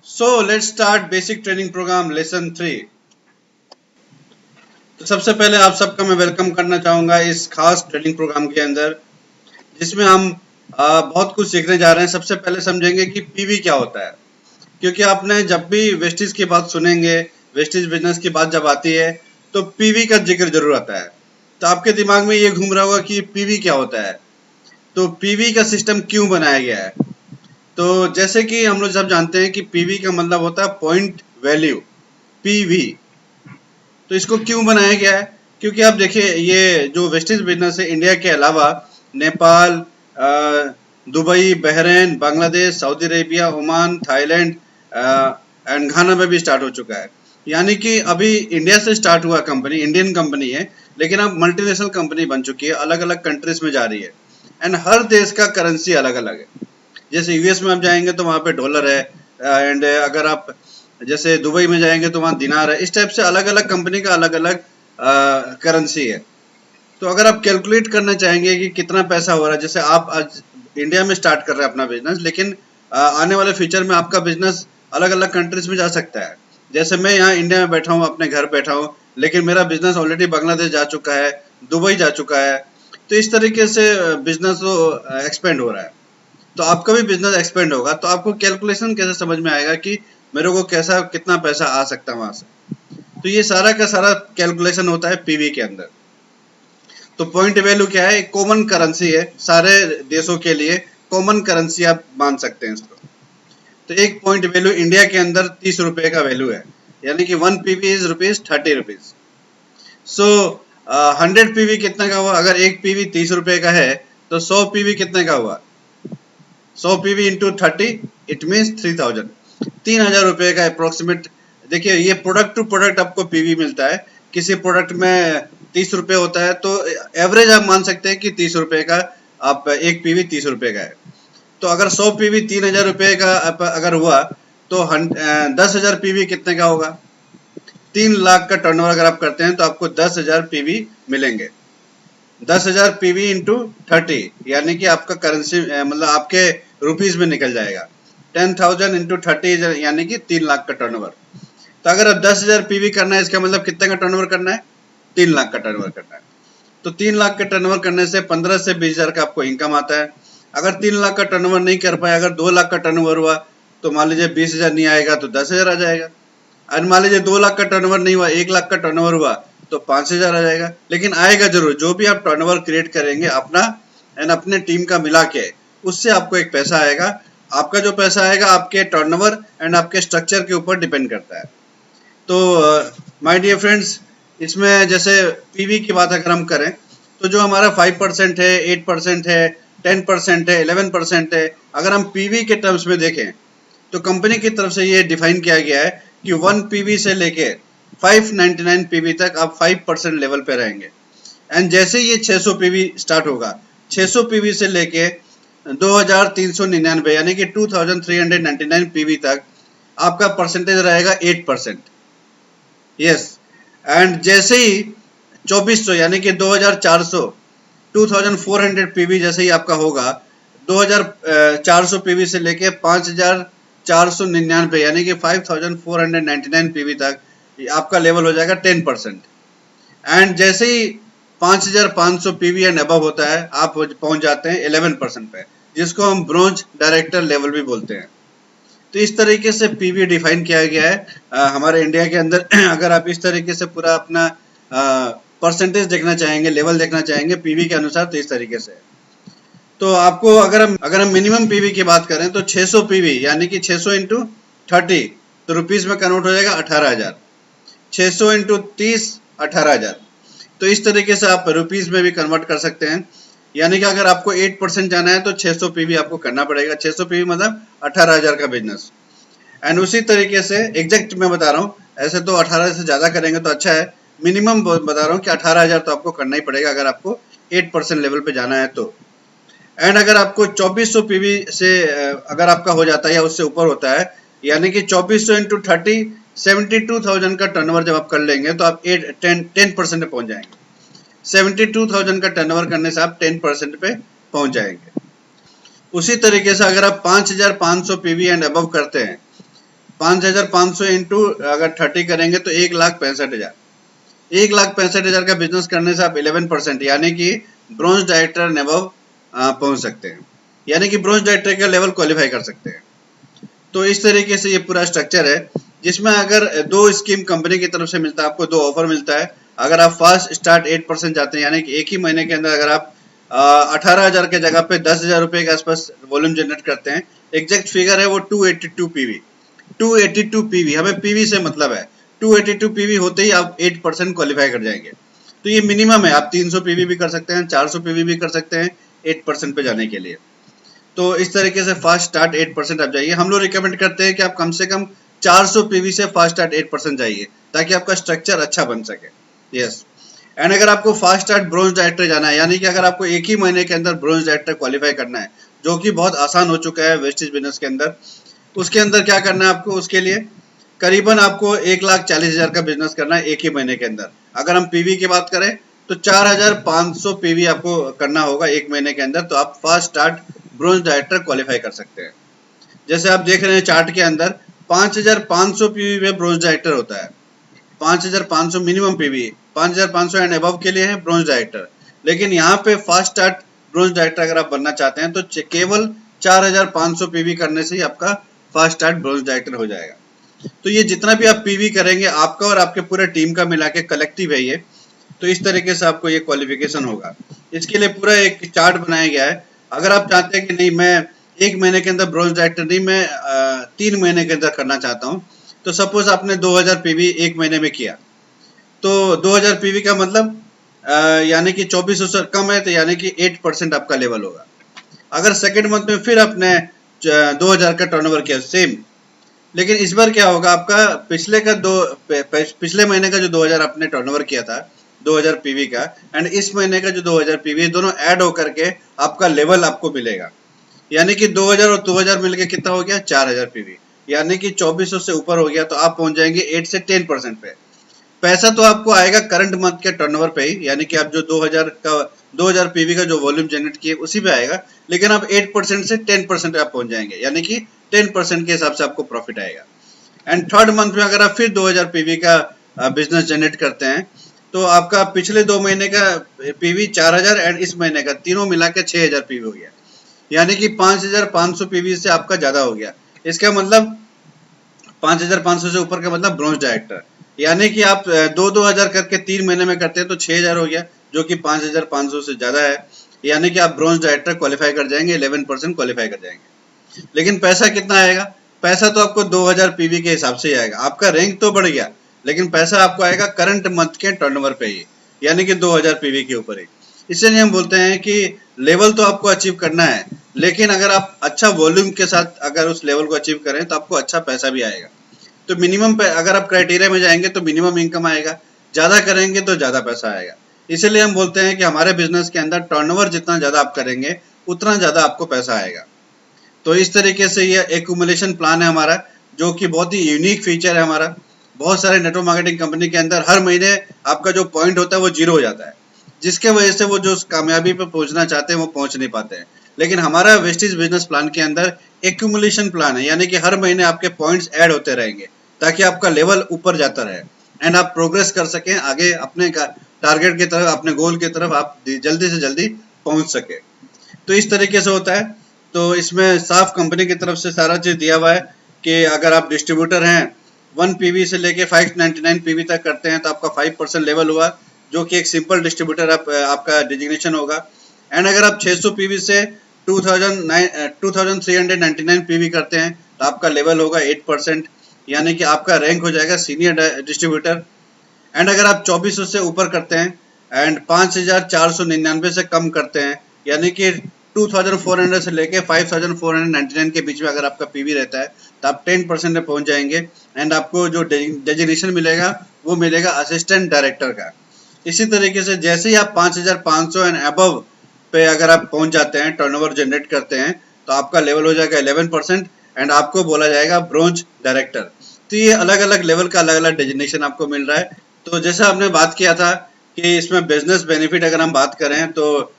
So let's start basic training program lesson 3। तो सबसे पहले आप सबका मैं वेलकम करना चाहूंगा इस खास ट्रेनिंग प्रोग्राम के अंदर, जिसमें हम बहुत कुछ सीखने जा रहे हैं। सबसे पहले समझेंगे कि पीवी क्या होता है, क्योंकि आपने जब भी वेस्टेज की बात सुनेंगे, वेस्टेज बिजनेस की बात जब आती है तो पीवी का जिक्र जरूर आता है। तो आपके दिमाग में ये घूम रहा होगा कि पीवी क्या होता है, तो पीवी का सिस्टम क्यों बनाया गया है। तो जैसे कि हम लोग सब जानते हैं कि पीवी का मतलब होता है पॉइंट वैल्यू, पीवी। तो इसको क्यों बनाया गया है, क्योंकि आप देखिए ये जो वेस्टेज बिजनेस है इंडिया के अलावा Nepal, Dubai, Bahrain, Bangladesh, Saudi Arabia, Oman, Thailand and Ghana में भी स्टार्ट हो चुका है। यानी कि अभी इंडिया से स्टार्ट हुआ कंपनी, इंडियन कंपनी है, लेकिन अब मल्टीनेशनल कंपनी बन चुकी है, अलग अलग कंट्रीज में जा रही है। एंड हर देश का करेंसी अलग अलग है। जैसे यूएस में आप जाएंगे तो वहाँ पे डॉलर है, एंड अगर आप जैसे दुबई में जाएंगे तो वहाँ दिनार है। इस टाइप से अलग अलग कंपनी का अलग अलग करेंसी है। तो अगर आप कैलकुलेट करना चाहेंगे कि कितना पैसा हो रहा है, जैसे आप आज इंडिया में स्टार्ट कर रहे हैं अपना बिजनेस, लेकिन आने वाले फ्यूचर में आपका बिजनेस अलग अलग कंट्रीज में जा सकता है। जैसे मैं यहाँ इंडिया में बैठा हूँ, अपने घर बैठा हूँ, लेकिन मेरा बिजनेस ऑलरेडी बांग्लादेश जा चुका है, दुबई जा चुका है। तो इस तरीके से बिजनेस तो एक्सपेंड हो रहा है। तो आपका भी बिजनेस एक्सपेंड होगा, तो आपको कैलकुलेशन कैसे समझ में आएगा कि मेरे को कैसा कितना पैसा आ सकता है वहां से। तो ये सारा का सारा कैलकुलेशन होता है पीवी के अंदर। तो पॉइंट वैल्यू क्या है, कॉमन करेंसी है सारे देशों के लिए, कॉमन करेंसी आप मान सकते हैं इसको। तो एक पॉइंट वैल्यू इंडिया के अंदर 30 रुपए का वैल्यू है, यानी कि 1 पीवी इज ₹30। सो 100 पीवी कितने का हुआ, अगर एक पीवी 30 रुपए का है तो 100 पीवी कितने का हुआ, 100 पीवी इंटू 30, इट मीन्स 3000, 3000 रुपए का अप्रोक्सीमेट। देखिए ये प्रोडक्ट टू प्रोडक्ट आपको पीवी मिलता है। किसी प्रोडक्ट में 30 रुपए होता है तो एवरेज आप मान सकते हैं कि 30 रुपए का आप एक पीवी 30 रुपए का है। तो अगर 100 पीवी 3000 रुपए का अगर हुआ तो 10,000 पीवी कितने का होगा, 3 लाख का टर्नओवर अगर आप करते हैं तो आपको 10,000 पीवी मिलेंगे। 10,000 पीवी इंटू 30, यानी कि आपका करेंसी मतलब आपके रुपीज में निकल जाएगा। 10,000 इंटू 30 यानी कि 3 लाख का टर्नओवर। तो अगर अब 10,000 पीवी करना है, इसका मतलब कितने का टर्नओवर करना है, 3 लाख का टर्नओवर करना है। तो 3 लाख का टर्नओवर करने से 15 से 20,000 का आपको इनकम आता है। अगर 3 लाख का टर्नओवर नहीं कर पाए, अगर 2 लाख का टर्नओवर हुआ तो मान लीजिए 20,000 नहीं आएगा तो 10,000 आ जाएगा। और मान लीजिए 2 लाख का टर्नओवर नहीं हुआ, 1 लाख का टर्नओवर हुआ तो 5,000 आ जाएगा। लेकिन आएगा जरूर, जो भी आप टर्नओवर क्रिएट करेंगे अपना एंड अपने टीम का मिला के, उससे आपको एक पैसा आएगा। आपका जो पैसा आएगा आपके टर्नओवर एंड आपके स्ट्रक्चर के ऊपर डिपेंड करता है। तो माय डियर फ्रेंड्स, इसमें जैसे पीवी की बात अगर हम करें तो जो हमारा 5% है, 8% है, 10% है, 11% है, अगर हम पीवी के टर्म्स में देखें तो कंपनी की तरफ से ये डिफाइन किया गया है कि 1 पीवी से लेके 599 पीवी तक आप 5% लेवल पे रहेंगे। एंड जैसे ये 600 पीवी स्टार्ट होगा, 600 पीवी से लेके 2399 यानी कि 2399 पीवी तक आपका परसेंटेज रहेगा 8%। यस, एंड जैसे ही 2400 यानी कि 2400, 2400 पीवी जैसे ही आपका होगा, 2400 पीवी से लेके 5499 यानी कि 5499 पीवी तक आपका लेवल हो जाएगा 10%। एंड जैसे ही 5500 पीवी एंड अबव होता है, आप पहुंच जाते हैं 11% पे, जिसको हम ब्रोंज डायरेक्टर लेवल भी बोलते हैं। तो इस तरीके से पीवी डिफाइन किया गया है हमारे इंडिया के अंदर। अगर आप इस तरीके से पूरा अपना परसेंटेज देखना चाहेंगे, लेवल देखना चाहेंगे पीवी के अनुसार, तो इस तरीके से। तो आपको अगर हम मिनिमम पीवी की बात करें तो 600 पीवी यानी कि 600 इंटू 30 तो रुपीज में कन्वर्ट हो जाएगा 18,000। 600 इंटू 30 18,000। तो इस तरीके से आप रुपीज में भी कन्वर्ट कर सकते हैं। यानी कि अगर आपको 8% जाना है तो 600 पीवी आपको करना पड़ेगा। 600 पीवी मतलब 18,000 का बिजनेस। एंड उसी तरीके से एग्जैक्ट मैं बता रहा हूँ, ऐसे तो 18 से ज्यादा करेंगे तो अच्छा है, मिनिमम बता रहा हूँ कि 18,000 तो आपको करना ही पड़ेगा अगर आपको 8% लेवल पे जाना है तो। एंड अगर आपको 2400 पीवी से अगर आपका हो जाता है या उससे ऊपर होता है, यानी कि 2400 इंटू 30 72,000 का टर्नओवर जब आप कर लेंगे तो आप 10% पे पहुंच जाएंगे। 72,000 का टर्नओवर करने से आप 10% पे पहुंच जाएंगे। उसी तरीके से अगर आप 5,500 पीवी एंड अबव करते हैं, 5,500 इंटू अगर 30 करेंगे तो 1,65,000। 1,65,000 का बिजनेस करने से आप 11% यानी कि ब्रॉन्ज डायरेक्टर एंड अबव पहुंच सकते हैं, यानी कि ब्रॉन्ज डायरेक्टर का लेवल क्वालिफाई कर सकते हैं। तो इस तरीके से ये पूरा स्ट्रक्चर है, जिसमें अगर दो स्कीम कंपनी की तरफ से मिलता है, आपको 2 ऑफर मिलता है। अगर आप फास्ट स्टार्ट 8% जाते हैं, यानी कि एक ही महीने के अंदर अगर आप 18,000 के जगह पे 10,000 रुपए के आसपास वॉल्यूम जनरेट करते हैं, एग्जैक्ट फिगर है वो 282 पीवी। 282 पीवी, हमें पीवी से मतलब है। 282 पीवी होते ही आप 8% क्वालिफाई कर जाएंगे। तो ये मिनिमम है, आप 300 पीवी भी कर सकते हैं, 400 पीवी भी कर सकते हैं 8% पे जाने के लिए। तो इस तरीके से फास्ट स्टार्ट 8% आप जाइए। हम लोग रिकमेंड करते हैं कि आप कम से कम 400 पीवी से फास्ट स्टार्ट 8% जाइए, ताकि आपका स्ट्रक्चर अच्छा बन सके। यस, एंड अगर आपको फास्ट स्टार्ट ब्रॉन्ज डायरेक्टर जाना है, यानी कि अगर आपको एक ही महीने के अंदर ब्रॉन्ज डायरेक्टर क्वालिफाई करना है, जो कि बहुत आसान हो चुका है वेस्टेज बिजनेस के अंदर, उसके अंदर क्या करना है आपको, उसके लिए करीबन आपको 1,40,000 का बिजनेस करना है एक ही महीने के अंदर। अगर हम पीवी की बात करें तो 4,500 पीवी आपको करना होगा एक महीने के अंदर, तो आप fast start bronze director qualify कर सकते हैं। जैसे आप देख रहे हैं चार्ट के अंदर 5,500 पीवी में ब्रॉन्ज डायरेक्टर होता है। 5,500 मिनिमम पीवी, 5,500 एंड अबव के लिए है ब्रॉन्ज डायरेक्टर। लेकिन यहाँ पे फास्ट स्टार्ट ब्रॉन्ज डायरेक्टर अगर आप बनना चाहते हैं तो केवल 4,500 पीवी करने से ही आपका फास्ट स्टार्ट ब्रॉन्ज डायरेक्टर हो जाएगा। तो ये जितना भी आप पीवी करेंगे, आपका और आपके पूरे टीम का मिला के कलेक्टिव है ये, तो इस तरीके से आपको ये क्वालिफिकेशन होगा। इसके लिए पूरा एक चार्ट बनाया गया है। अगर आप चाहते हैं कि नहीं मैं एक महीने के अंदर ब्रॉन्ज डायरेक्टर नहीं, मैं 3 महीने के अंदर करना चाहता हूँ, तो सपोज आपने 2,000 पीवी एक महीने में किया, तो 2,000 पीवी का मतलब यानी कि 2400 से कम है, तो यानी कि 8% आपका लेवल होगा। अगर सेकेंड मंथ में फिर आपने 2,000 का टर्नओवर किया सेम, लेकिन इस बार क्या होगा, आपका पिछले महीने का जो 2,000 आपने टर्नओवर किया था 2,000 पीवी का, एंड इस महीने का जो 2,000 पीवी, दोनों ऐड होकर के आपका लेवल आपको मिलेगा। यानी कि 2,000 और 2,000 मिलके कितना हो गया, 4,000 पीवी, यानी कि 2400 से ऊपर हो गया, तो आप पहुंच जाएंगे 8 से 10% पे। पैसा तो आपको आएगा करंट मंथ के टर्नओवर पे ही, यानी कि आप जो 2,000 पीवी का जो वॉल्यूम जनरेट किए उसी पे आएगा, लेकिन आप 8% से 10% आप पहुंच जाएंगे, यानी कि 10% के हिसाब से आपको प्रॉफिट आएगा। एंड थर्ड मंथ में अगर आप फिर 2,000 पीवी का बिजनेस जनरेट करते हैं, तो आपका पिछले 2 महीने का पीवी 4,000 एंड इस महीने का तीनों मिला के 6,000 पीवी हो गया, यानी कि 5,500 पीवी से आपका ज्यादा हो गया। इसका मतलब 5,500 से ऊपर का मतलब ब्रॉन्ज डायरेक्टर, यानी कि आप 2,000 करके 3 महीने में करते हैं तो 6,000 हो गया, जो कि 5,500 से ज्यादा है, यानी कि आप ब्रॉन्ज डायरेक्टर क्वालिफाई कर जाएंगे, 11% क्वालिफाई कर जाएंगे। लेकिन पैसा कितना आएगा, पैसा तो आपको 2,000 पीवी के हिसाब से ही आएगा। आपका रैंक तो बढ़ गया, लेकिन पैसा आपको आएगा करंट मंथ के टर्नओवर पे ही, यानी कि 2,000 पीवी के ऊपर ही। इसलिए हम बोलते हैं कि लेवल तो आपको अचीव करना है, लेकिन अगर आप अच्छा वॉल्यूम के साथ अगर उस लेवल को अचीव करें तो आपको अच्छा पैसा भी आएगा। तो मिनिमम पे अगर आप क्राइटेरिया में जाएंगे तो मिनिमम इनकम आएगा, ज्यादा करेंगे तो ज्यादा पैसा आएगा। इसीलिए हम बोलते हैं कि हमारे बिजनेस के अंदर टर्नओवर जितना ज्यादा आप करेंगे उतना ज्यादा आपको पैसा आएगा। तो इस तरीके से ये एक्यूमुलेशन प्लान है हमारा, जो कि बहुत ही यूनिक फीचर है हमारा। बहुत सारे नेटवर्क मार्केटिंग कंपनी के अंदर हर महीने आपका जो पॉइंट होता है वो 0 हो जाता है, जिसके वजह से वो जो कामयाबी पर पहुंचना चाहते हैं वो पहुंच नहीं पाते हैं। लेकिन हमारा वेस्टेज बिजनेस प्लान के अंदर एक्यूमुलेशन प्लान है, यानी कि हर महीने आपके पॉइंट्स ऐड होते रहेंगे, ताकि आपका लेवल ऊपर जाता रहे एंड आप प्रोग्रेस कर सकें आगे अपने टारगेट की तरफ, अपने गोल की तरफ आप जल्दी से जल्दी पहुंच सके। तो इस तरीके से होता है। तो इसमें साफ कंपनी की तरफ से सारा चीज दिया हुआ है कि अगर आप डिस्ट्रीब्यूटर हैं 1 पीवी से लेके 599 पीवी तक करते हैं तो आपका 5% लेवल हुआ, जो कि एक सिंपल डिस्ट्रीब्यूटर आपका डिजिग्नेशन होगा। एंड अगर आप 600 पीवी से 2,399 पीवी करते हैं तो आपका लेवल होगा 8%, यानी कि आपका रैंक हो जाएगा सीनियर डिस्ट्रीब्यूटर। एंड अगर आप 2400 से ऊपर करते हैं एंड 5,499 से कम करते हैं, यानी कि 2,400 से लेके 5,499 के बीच में अगर आपका पीवी रहता है तो आप 10% में पहुंच जाएंगे एंड आपको जो डेजिग्नेशन मिलेगा वो मिलेगा असिस्टेंट डायरेक्टर का। इसी तरीके से जैसे ही आप 5,500 एंड अबव पे अगर आप पहुंच जाते हैं, टर्नओवर जनरेट करते हैं, तो आपका लेवल हो जाएगा 11% एंड आपको बोला जाएगा ब्रोंज डायरेक्टर। तो ये अलग अलग लेवल का अलग अलग डेजिग्नेशन आपको मिल रहा है। तो जैसा आपने बात किया था कि इसमें बिजनेस बेनिफिट अगर हम बात करें तो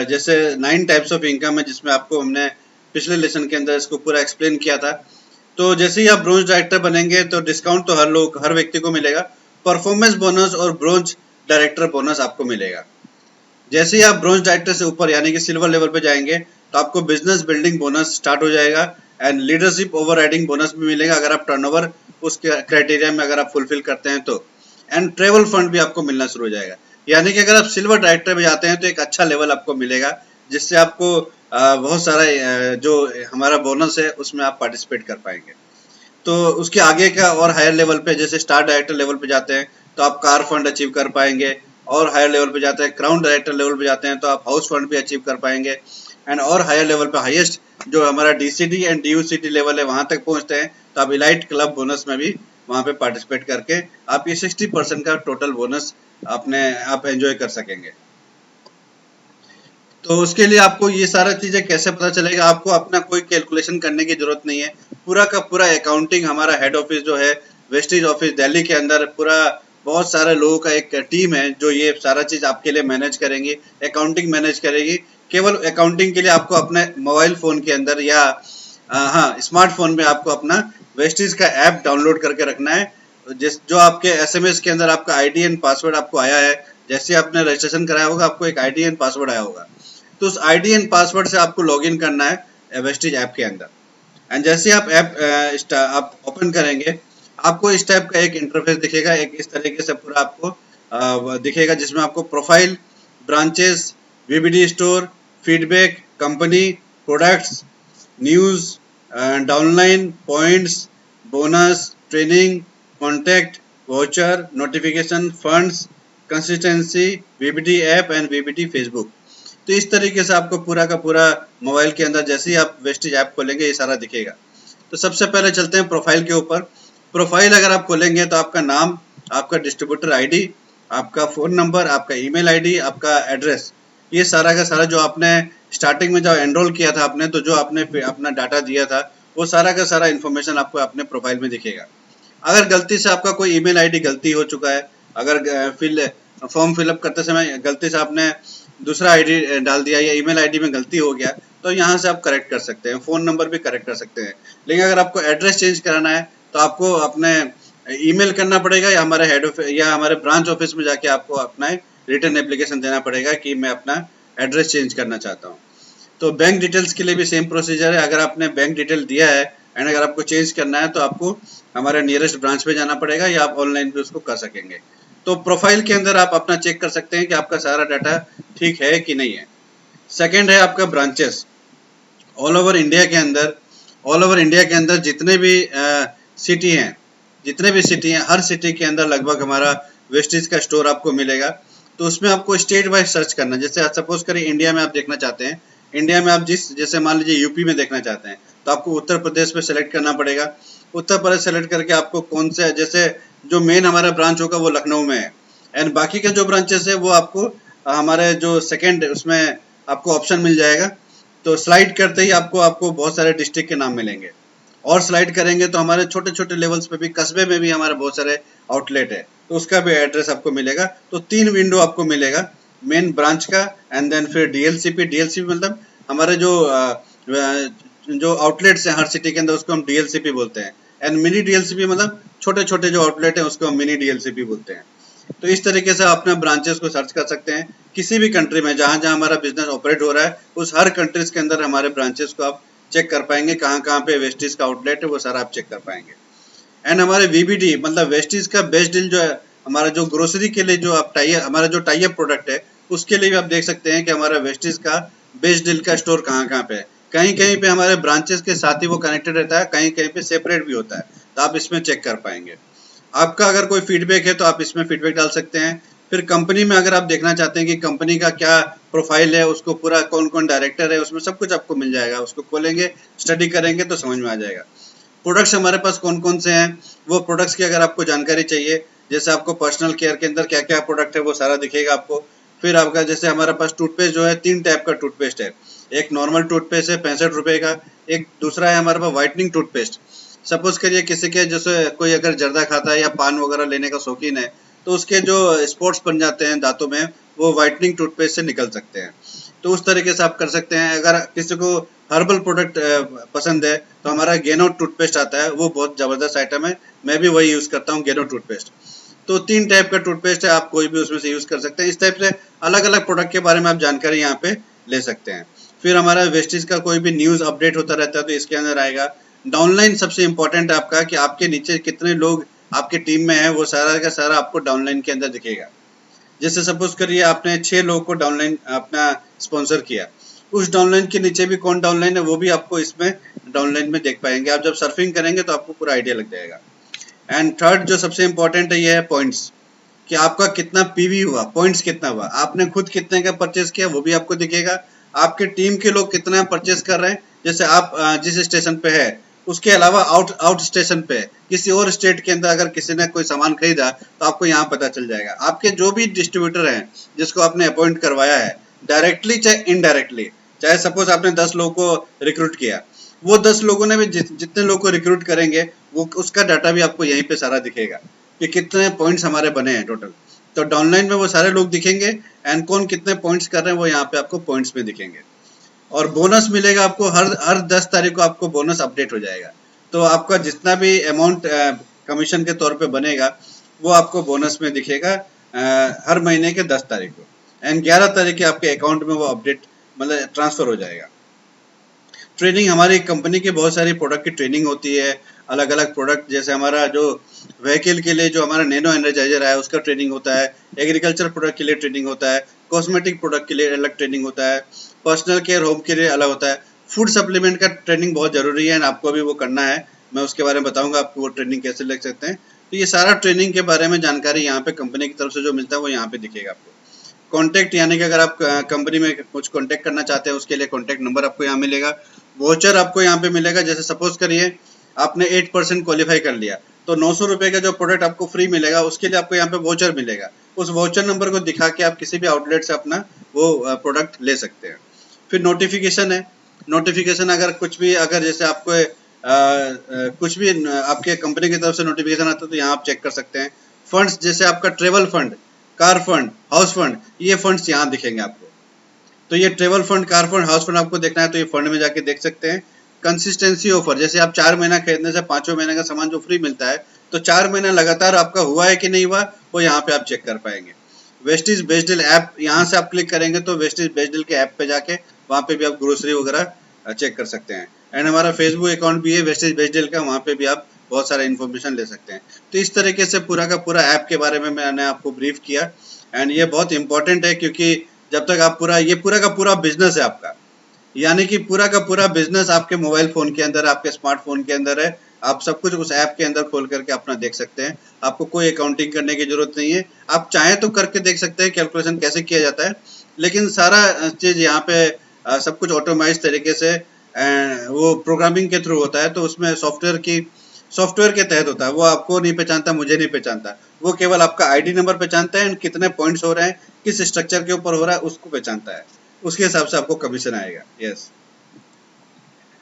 जैसे 9 टाइप्स ऑफ इनकम है, जिसमें आपको हमने पिछले लेसन के अंदर इसको पूरा एक्सप्लेन किया था। तो जैसे ही आप ब्रोंज डायरेक्टर बनेंगे तो डिस्काउंट तो हर व्यक्ति को मिलेगा। परफॉर्मेंस बोनस और ब्रोंज डायरेक्टर बोनस आपको मिलेगा। जैसे ही आप ब्रोंज डायरेक्टर से ऊपर यानी कि सिल्वर लेवल पे जाएंगे तो आपको बिजनेस बिल्डिंग बोनस स्टार्ट हो जाएगा एंड लीडरशिप ओवरराइडिंग बोनस भी मिलेगा अगर आप टर्नओवर उस क्राइटेरिया में अगर आप फुलफिल करते हैं तो। एंड ट्रेवल फंड भी आपको मिलना शुरू हो जाएगा। यानी कि अगर आप सिल्वर डायरेक्टर में जाते हैं तो एक अच्छा लेवल आपको मिलेगा जिससे आपको बहुत सारा जो हमारा बोनस है उसमें आप पार्टिसिपेट कर पाएंगे। तो उसके आगे का और हायर लेवल पे जैसे स्टार डायरेक्टर लेवल पे जाते हैं तो आप कार फंड अचीव कर पाएंगे, और हायर लेवल पे जाते हैं क्राउन डायरेक्टर लेवल पे जाते हैं तो आप हाउस फंड भी अचीव कर पाएंगे। एंड और हायर लेवल पे हाईएस्ट जो हमारा डीसीडी एंड डीयूसीडी लेवल है वहां तक पहुंचते हैं तो आप इलाइट क्लब बोनस में भी वहां पे पार्टिसिपेट करके आप ये 60% का टोटल बोनस आप एंजॉय कर सकेंगे। तो उसके लिए आपको ये सारा चीजें कैसे पता चलेगा, आपको अपना कोई कैलकुलेशन करने की जरूरत नहीं है। पूरा का पूरा अकाउंटिंग हमारा हेड ऑफिस जो है वेस्टेज ऑफिस दिल्ली के अंदर पूरा बहुत सारे लोगों का एक टीम है जो ये सारा चीज आपके लिए मैनेज करेंगी, अकाउंटिंग मैनेज करेगी। केवल अकाउंटिंग के लिए आपको अपने मोबाइल फोन के अंदर या हाँ स्मार्टफोन में आपको अपना वेस्टेज का ऐप डाउनलोड करके रखना है। जो आपके एसएमएस के अंदर आपका आईडी एंड पासवर्ड आपको आया है, जैसे आपने रजिस्ट्रेशन कराया होगा आपको एक आईडी एंड पासवर्ड आया होगा, तो उस आईडी एंड पासवर्ड से आपको लॉगिन करना है वेस्टेज ऐप के अंदर। एंड जैसे आप ऐप आप ओपन करेंगे आपको इस टाइप का एक इंटरफेस दिखेगा, एक इस तरीके से पूरा आपको दिखेगा जिसमें आपको profile, branches, VBD store, feedback, company, products, news, downline, points, bonus, training, contact, voucher, notification, funds, consistency, VBD app and VBD Facebook. तो इस तरीके से आपको पूरा का पूरा मोबाइल के अंदर जैसे ही आप वेस्टेज ऐप खोलेंगे ये सारा दिखेगा। तो सबसे पहले चलते हैं प्रोफाइल के ऊपर। प्रोफाइल अगर आप खोलेंगे तो आपका नाम, आपका डिस्ट्रीब्यूटर आईडी, आपका फोन नंबर, आपका ईमेल आईडी, आपका एड्रेस, ये सारा का सारा जो आपने स्टार्टिंग में जब एनरोल किया था आपने तो जो आपने अपना डाटा दिया था वो सारा का सारा इन्फॉर्मेशन आपको अपने प्रोफाइल में दिखेगा। अगर गलती से आपका कोई ईमेल आईडी गलती हो चुका है, अगर फॉर्म फिलअप करते समय गलती से आपने दूसरा आईडी डाल दिया या ईमेल आईडी में गलती हो गया तो यहाँ से आप करेक्ट कर सकते हैं, फोन नंबर भी करेक्ट कर सकते हैं। लेकिन अगर आपको एड्रेस चेंज कराना है तो आपको अपने ईमेल करना पड़ेगा या हमारे हेड ऑफिस या हमारे ब्रांच ऑफिस में जाके आपको अपना रिटर्न एप्लीकेशन देना पड़ेगा कि मैं अपना एड्रेस चेंज करना चाहता हूँ। तो बैंक डिटेल्स के लिए भी सेम प्रोसीजर है। अगर आपने बैंक डिटेल दिया है एंड अगर आपको चेंज करना है तो आपको हमारे नियरेस्ट ब्रांच पे जाना पड़ेगा या आप ऑनलाइन भी उसको कर सकेंगे। तो प्रोफाइल के अंदर आप अपना चेक कर सकते हैं कि आपका सारा डाटा ठीक है कि नहीं है। सेकंड है आपका ब्रांचेस। ऑल ओवर इंडिया के अंदर जितने भी सिटी हैं हर सिटी के अंदर लगभग हमारा वेस्टेज का स्टोर आपको मिलेगा। तो उसमें आपको स्टेट वाइज सर्च करना, जैसे सपोज करिए इंडिया में आप देखना चाहते हैं, इंडिया में आप जैसे मान लीजिए यूपी में देखना चाहते हैं तो आपको उत्तर प्रदेश पे सेलेक्ट करना पड़ेगा। उत्तर प्रदेश सेलेक्ट करके आपको कौन से, जैसे जो मेन हमारा ब्रांच होगा वो लखनऊ में है एंड बाकी के जो ब्रांचेस है वो आपको हमारे जो सेकंड उसमें आपको ऑप्शन मिल जाएगा। तो स्लाइड करते ही आपको बहुत सारे डिस्ट्रिक्ट के नाम मिलेंगे और स्लाइड करेंगे तो हमारे छोटे छोटे लेवल्स पे भी, कस्बे में भी हमारे बहुत सारे आउटलेट है तो उसका भी एड्रेस आपको मिलेगा। तो 3 विंडो आपको मिलेगा, मेन ब्रांच का एंड देन फिर डीएलसीपी मतलब हमारे जो आउटलेट्स हैं हर सिटी के अंदर उसको हम डीएलसीपी बोलते हैं एंड मिनी डीएलसीपी मतलब छोटे छोटे जो आउटलेट हैं उसको हम मिनी डीएलसीपी बोलते हैं। तो इस तरीके से आप अपने ब्रांचेस को सर्च कर सकते हैं किसी भी कंट्री में जहां जहां हमारा बिजनेस ऑपरेट हो रहा है उस हर कंट्रीज के अंदर हमारे ब्रांचेस को आप चेक कर पाएंगे, कहाँ कहाँ पे वेस्टेज का आउटलेट है वो सारा आप चेक कर पाएंगे। एंड हमारे वीबीडी मतलब वेस्टेज का बेस्ट डील जो है हमारा जो ग्रोसरी के लिए जो आप हमारा जो टाई अप प्रोडक्ट है उसके लिए भी आप देख सकते हैं कि हमारा वेस्टेज का बेस्ट डील का स्टोर कहाँ कहाँ पे है। कहीं कहीं पे हमारे ब्रांचेस के साथ ही वो कनेक्टेड रहता है, कहीं कहीं पे सेपरेट भी होता है, तो आप इसमें चेक कर पाएंगे। आपका अगर कोई फीडबैक है तो आप इसमें फीडबैक डाल सकते हैं। फिर कंपनी में अगर आप देखना चाहते हैं कि कंपनी का क्या प्रोफाइल है, उसको पूरा कौन कौन डायरेक्टर है, उसमें सब कुछ आपको मिल जाएगा। उसको खोलेंगे, स्टडी करेंगे तो समझ में आ जाएगा। प्रोडक्ट्स हमारे पास कौन कौन से हैं, वो प्रोडक्ट्स की अगर आपको जानकारी चाहिए, जैसे आपको पर्सनल केयर के अंदर क्या क्या प्रोडक्ट है वो सारा दिखेगा आपको। फिर आपका जैसे हमारे पास टूथपेस्ट जो है 3 टाइप का टूथपेस्ट है। एक नॉर्मल टूथपेस्ट है 65 रुपए का, एक दूसरा है हमारे पास व्हाइटनिंग टूथपेस्ट। सपोज करिए किसी के जैसे कोई अगर जर्दा खाता है या पान वगैरह लेने का शौकीन है तो उसके जो स्पॉट्स बन जाते हैं दांतों में वो व्हाइटनिंग टूथपेस्ट से निकल सकते हैं। तो उस तरीके से आप कर सकते हैं। अगर किसी को हर्बल प्रोडक्ट पसंद है तो हमारा गेनो टूथपेस्ट आता है, वो बहुत ज़बरदस्त आइटम है, मैं भी वही यूज़ करता हूँ, गेनो टूथपेस्ट। तो 3 टाइप का टूथपेस्ट है, आप कोई भी उसमें से यूज़ कर सकते हैं। इस टाइप से अलग-अलग प्रोडक्ट के बारे में आप जानकारी यहाँ पे ले सकते हैं। फिर हमारा वेस्टेज का कोई भी न्यूज़ अपडेट होता रहता है तो इसके अंदर आएगा। डाउनलाइन सबसे इम्पोर्टेंट है आपका कि आपके नीचे कितने लोग आपकी टीम में हैं, वो सारा का सारा आपको डाउनलाइन के अंदर दिखेगा। जैसे सपोज करिए आपने 6 लोगों को डाउनलाइन अपना स्पॉन्सर किया, उस डाउनलाइन के नीचे भी कौन डाउनलाइन है वो भी आपको इसमें डाउनलाइन में देख पाएंगे। आप जब सर्फिंग करेंगे तो आपको पूरा आइडिया लग जाएगा। एंड थर्ड जो सबसे इम्पोर्टेंट है ये है पॉइंट्स, कि आपका कितना पीवी हुआ, पॉइंट्स कितना हुआ, आपने खुद कितने का परचेज किया वो भी आपको दिखेगा, आपके टीम के लोग कितना परचेज कर रहे हैं। जैसे आप जिस स्टेशन पे है उसके अलावा आउट स्टेशन पे किसी और स्टेट के अंदर अगर किसी ने कोई सामान खरीदा तो आपको यहाँ पता चल जाएगा। आपके जो भी डिस्ट्रीब्यूटर हैं जिसको आपने अपॉइंट करवाया है, डायरेक्टली चाहे इनडायरेक्टली, चाहे सपोज आपने 10 लोगों को रिक्रूट किया, वो 10 लोगों ने भी जितने लोगों को रिक्रूट करेंगे वो उसका डाटा भी आपको यहीं पे सारा दिखेगा कि कितने पॉइंट्स हमारे बने हैं टोटल। तो डाउनलाइन में वो सारे लोग दिखेंगे एंड कौन कितने पॉइंट्स कर रहे हैं वो यहाँ पे आपको पॉइंट्स में दिखेंगे। और बोनस मिलेगा आपको, हर 10 तारीख को आपको बोनस अपडेट हो जाएगा। तो आपका जितना भी अमाउंट कमीशन के तौर पे बनेगा वो आपको बोनस में दिखेगा हर महीने के 10 तारीख को, एंड 11 तारीख के आपके अकाउंट में वो अपडेट मतलब ट्रांसफर हो जाएगा। ट्रेनिंग, हमारी कंपनी की बहुत सारी प्रोडक्ट की ट्रेनिंग होती है, अलग अलग प्रोडक्ट, जैसे हमारा जो व्हीकल के लिए जो हमारा नैनो एनर्जाइजर है उसका ट्रेनिंग होता है, एग्रीकल्चर प्रोडक्ट के लिए ट्रेनिंग होता है, कॉस्मेटिक प्रोडक्ट के लिए अलग ट्रेनिंग होता है, पर्सनल केयर होम के लिए अलग होता है, फूड सप्लीमेंट का ट्रेनिंग बहुत जरूरी है, आपको भी वो करना है, मैं उसके बारे में बताऊंगा आपको वो ट्रेनिंग कैसे ले सकते हैं। तो ये सारा ट्रेनिंग के बारे में जानकारी यहाँ पे कंपनी की तरफ से जो मिलता है वो यहाँ पे दिखेगा आपको। कॉन्टैक्ट, यानी कि अगर आप कंपनी में कुछ कॉन्टैक्ट करना चाहते हैं उसके लिए कॉन्टैक्ट नंबर आपको यहाँ मिलेगा। वोचर आपको यहाँ पे मिलेगा, जैसे सपोज करिए आपने 8% क्वालिफाई कर लिया तो 900 रुपए का जो प्रोडक्ट आपको फ्री मिलेगा उसके लिए आपको यहाँ पे वोचर मिलेगा। उस वोचर नंबर को दिखा के आप किसी भी आउटलेट से अपना वो प्रोडक्ट ले सकते हैं। फिर नोटिफिकेशन है, नोटिफिकेशन अगर कुछ भी, अगर जैसे आपको कुछ भी आपके कंपनी की तरफ से नोटिफिकेशन आता है तो यहाँ आप चेक कर सकते हैं। फंड्स, जैसे आपका travel fund, car fund, house fund, ये फंड्स यहाँ दिखेंगे आपको। तो ये travel fund, car fund, house fund आपको देखना है तो ये फंड में जाके देख सकते हैं। कंसिस्टेंसी ऑफर, जैसे आप 4 महीना खरीदने से 5वें महीने का सामान जो फ्री मिलता है तो 4 महीना लगातार आपका हुआ है कि नहीं हुआ वो यहाँ पे आप चेक कर पाएंगे। वेस्टेज बेस्ड डील ऐप, यहाँ से आप क्लिक करेंगे तो वेस्टेज बेस्ड डील के ऐप पे जाके वहाँ पे भी आप ग्रोसरी वगैरह चेक कर सकते हैं। एंड हमारा फेसबुक अकाउंट भी है वेस्टेज बेस्ड डील का, वहाँ पे भी आप बहुत सारा इन्फॉर्मेशन ले सकते हैं। तो इस तरीके से पूरा का पूरा ऐप के बारे में मैंने आपको ब्रीफ किया, एंड ये बहुत इंपॉर्टेंट है क्योंकि जब तक आप ये पूरा का पूरा बिजनेस है आपका, यानी कि पूरा का पूरा बिजनेस आपके मोबाइल फोन के अंदर, आपके स्मार्टफोन के अंदर है। आप सब कुछ उस ऐप के अंदर खोल करके अपना देख सकते हैं, आपको कोई अकाउंटिंग करने की जरूरत नहीं है। आप चाहें तो करके देख सकते हैं कैलकुलेशन कैसे किया जाता है, लेकिन सारा चीज यहाँ पे सब कुछ ऑटोमाइज तरीके से वो प्रोग्रामिंग के थ्रू होता है। तो उसमें सॉफ्टवेयर के तहत होता है, वो आपको नहीं पहचानता, मुझे नहीं पहचानता, वो केवल आपका आईडी नंबर पहचानता है, कितने पॉइंट्स हो रहे हैं, किस स्ट्रक्चर के ऊपर हो रहा है उसको पहचानता है, उसके हिसाब से आपको कमीशन आएगा। यस,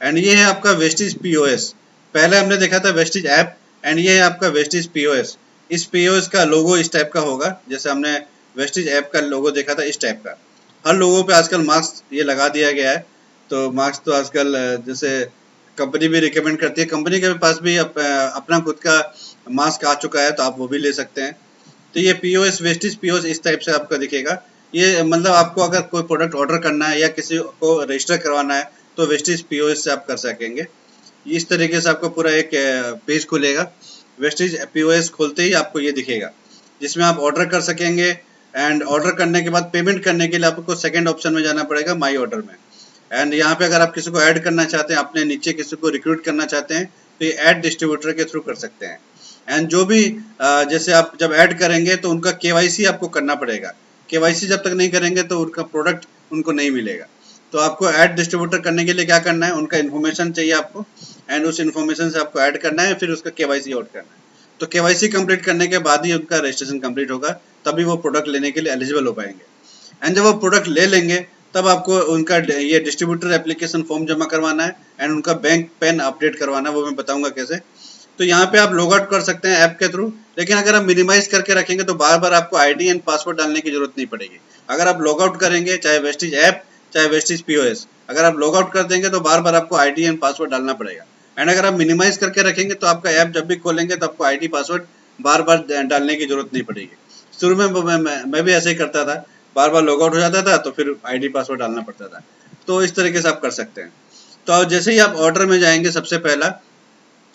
एंड ये है आपका वेस्टेज पीओएस। पहले हमने देखा था वेस्टेज ऐप, एंड ये है आपका वेस्टेज पीओएस। इस पीओएस का लोगो इस टाइप का होगा, जैसे हमने वेस्टेज ऐप का लोगो देखा था इस टाइप का। हर लोगों पे आजकल मास्क ये लगा दिया गया है, तो मास्क तो आजकल जैसे कंपनी भी रिकमेंड करती है, कंपनी के पास भी अपना खुद का मास्क आ चुका है तो आप वो भी ले सकते हैं। तो ये पीओएस, वेस्टेज पीओएस इस टाइप से आपका दिखेगा। ये मतलब आपको अगर कोई प्रोडक्ट ऑर्डर करना है या किसी को रजिस्टर करवाना है तो वेस्टेज पीओएस से आप कर सकेंगे। इस तरीके से आपको पूरा एक पेज खुलेगा। वेस्टेज पीओएस खोलते ही आपको ये दिखेगा जिसमें आप ऑर्डर कर सकेंगे, एंड ऑर्डर करने के बाद पेमेंट करने के लिए आपको सेकंड ऑप्शन में जाना पड़ेगा, माई ऑर्डर में। एंड यहाँ पे अगर आप किसी को ऐड करना चाहते हैं, अपने नीचे किसी को रिक्रूट करना चाहते हैं तो ये ऐड डिस्ट्रीब्यूटर के थ्रू कर सकते हैं। एंड जो भी जैसे आप जब ऐड करेंगे तो उनका केवाईसी आपको करना पड़ेगा, केवाईसी जब तक नहीं करेंगे तो उनका प्रोडक्ट उनको नहीं मिलेगा। तो आपको ऐड डिस्ट्रीब्यूटर करने के लिए क्या करना है, उनका इन्फॉर्मेशन चाहिए आपको, एंड उस इन्फॉर्मेशन से आपको ऐड करना है, फिर उसका केवाईसी आउट करना है। तो केवाईसी कंप्लीट करने के बाद ही उनका रजिस्ट्रेशन कंप्लीट होगा, तभी वो प्रोडक्ट लेने के लिए एलिजिबल हो पाएंगे। एंड जब वो प्रोडक्ट ले लेंगे तब आपको उनका ये डिस्ट्रीब्यूटर एप्लीकेशन फॉर्म जमा करवाना है, एंड उनका बैंक पैन अपडेट करवाना है, वो मैं बताऊंगा कैसे। तो यहाँ पे आप लॉग आउट कर सकते हैं ऐप के थ्रू, लेकिन अगर आप मिनिमाइज करके रखेंगे तो बार बार आपको आईडी एंड पासवर्ड डालने की जरूरत नहीं पड़ेगी। अगर आप लॉग आउट करेंगे चाहे वेस्टेज ऐप चाहे वेस्टिज पीओएस। अगर आप लॉग आउट कर देंगे तो बार बार आपको आईडी एंड पासवर्ड डालना पड़ेगा। एंड अगर आप मिनिमाइज करके रखेंगे तो आपका ऐप जब भी खोलेंगे तो आपको आईडी पासवर्ड बार बार डालने की जरूरत नहीं पड़ेगी। शुरू में मैं भी ऐसे ही करता था, बार बार लॉग आउट हो जाता था तो फिर आईडी पासवर्ड डालना पड़ता था। तो इस तरीके से आप कर सकते हैं। तो जैसे ही आप ऑर्डर में जाएंगे, सबसे पहला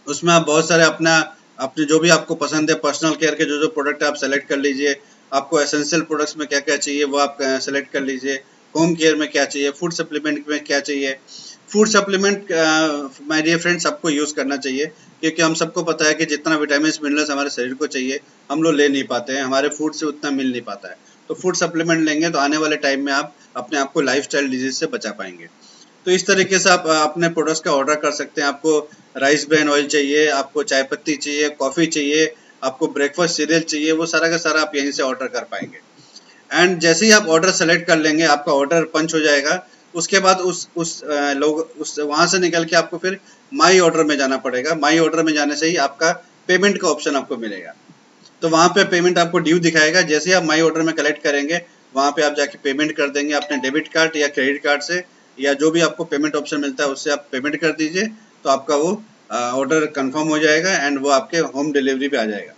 उसमें आप बहुत सारे अपने जो भी आपको पसंद है पर्सनल केयर के जो प्रोडक्ट आप सेलेक्ट कर लीजिए। आपको एसेंशियल प्रोडक्ट्स में क्या क्या चाहिए वो आप सेलेक्ट कर लीजिए। होम केयर में क्या चाहिए, फूड सप्लीमेंट में क्या चाहिए। Food supplement my dear friends आपको यूज़ करना चाहिए, क्योंकि हम सबको पता है कि जितना विटामिन मिनरल्स हमारे शरीर को चाहिए हम लोग ले नहीं पाते हैं, हमारे फूड से उतना मिल नहीं पाता है। तो फूड सप्लीमेंट लेंगे तो आने वाले टाइम में आप अपने आप को लाइफस्टाइल डिजीज से बचा पाएंगे। तो इस तरीके से आप अपने प्रोडक्ट्स का ऑर्डर कर सकते हैं। आपको राइस ब्रेन ऑयल चाहिए, आपको चाय पत्ती चाहिए, कॉफ़ी चाहिए, आपको ब्रेकफास्ट सीरियल चाहिए, वो सारा का सारा आप यहीं से ऑर्डर कर पाएंगे। एंड जैसे ही आप ऑर्डर सेलेक्ट कर लेंगे, आपका ऑर्डर पंच हो जाएगा। उसके बाद उस वहाँ से निकल के आपको फिर माई ऑर्डर में जाना पड़ेगा। माई ऑर्डर में जाने से ही आपका पेमेंट का ऑप्शन आपको मिलेगा। तो वहाँ पे पेमेंट आपको ड्यू दिखाएगा। जैसे ही आप माई ऑर्डर में कलेक्ट करेंगे, वहाँ पे आप जाके पेमेंट कर देंगे अपने डेबिट कार्ड या क्रेडिट कार्ड से, या जो भी आपको पेमेंट ऑप्शन मिलता है उससे आप पेमेंट कर दीजिए। तो आपका वो ऑर्डर कंफर्म हो जाएगा एंड वो आपके होम डिलीवरी पे आ जाएगा।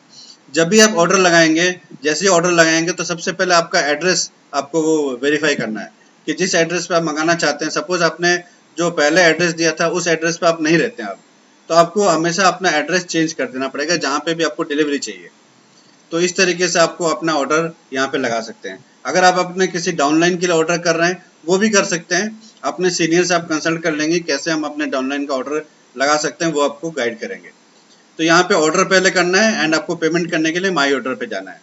जब भी आप ऑर्डर लगाएंगे, जैसे ही ऑर्डर लगाएंगे तो सबसे पहले आपका एड्रेस आपको वो वेरीफाई करना है कि जिस एड्रेस पे आप मंगाना चाहते हैं। सपोज आपने जो पहले एड्रेस दिया था उस एड्रेस पे आप नहीं रहते हैं आप, तो आपको हमेशा अपना एड्रेस चेंज कर देना पड़ेगा जहाँ पे भी आपको डिलीवरी चाहिए। तो इस तरीके से आपको अपना ऑर्डर यहाँ पे लगा सकते हैं। अगर आप अपने किसी डाउनलाइन के लिए ऑर्डर कर रहे हैं वो भी कर सकते हैं। अपने सीनियर से आप कंसल्ट कर लेंगे कैसे हम अपने डाउनलाइन का ऑर्डर लगा सकते हैं, वो आपको गाइड करेंगे। तो यहाँ पे ऑर्डर पहले करना है एंड आपको पेमेंट करने के लिए माई ऑर्डर पे जाना है।